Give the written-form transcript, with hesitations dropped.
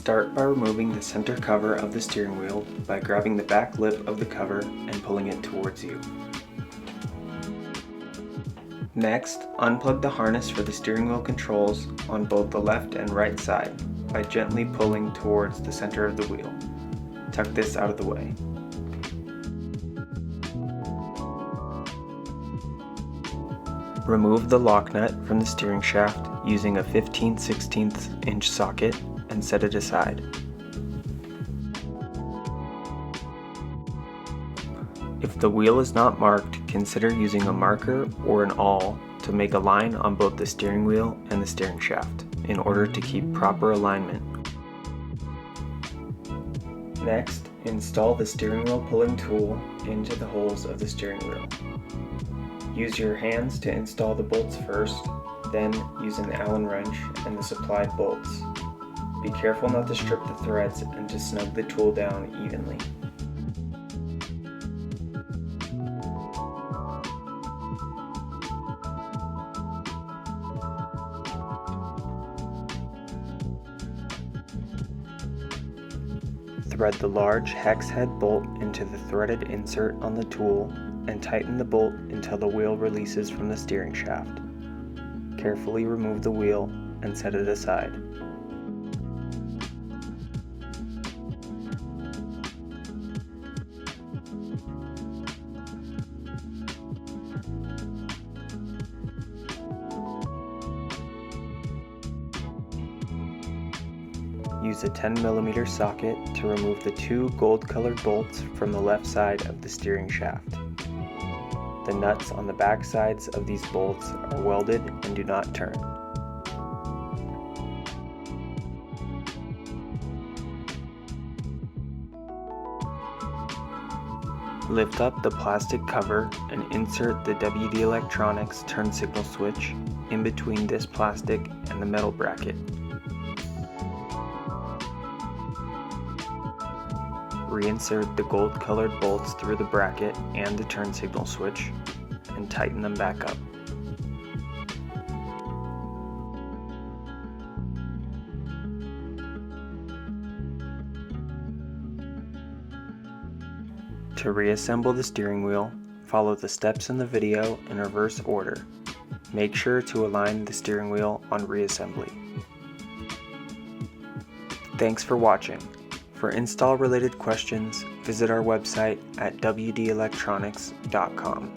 Start by removing the center cover of the steering wheel by grabbing the back lip of the cover and pulling it towards you. Next, unplug the harness for the steering wheel controls on both the left and right side by gently pulling towards the center of the wheel. Tuck this out of the way. Remove the lock nut from the steering shaft using a 15/16 inch socket and set it aside. If the wheel is not marked, consider using a marker or an awl to make a line on both the steering wheel and the steering shaft in order to keep proper alignment. Next, install the steering wheel pulling tool into the holes of the steering wheel. Use your hands to install the bolts first, then use an Allen wrench and the supplied bolts. Be careful not to strip the threads and to snug the tool down evenly. Thread the large hex head bolt into the threaded insert on the tool and tighten the bolt until the wheel releases from the steering shaft. Carefully remove the wheel and set it aside. Use a 10mm socket to remove the two gold-colored bolts from the left side of the steering shaft. The nuts on the back sides of these bolts are welded and do not turn. Lift up the plastic cover and insert the WD Electronics turn signal switch in between this plastic and the metal bracket. Reinsert the gold-colored bolts through the bracket and the turn signal switch and tighten them back up. To reassemble the steering wheel, follow the steps in the video in reverse order. Make sure to align the steering wheel on reassembly. Thanks for watching. For install-related questions, visit our website at wdelectronics.com.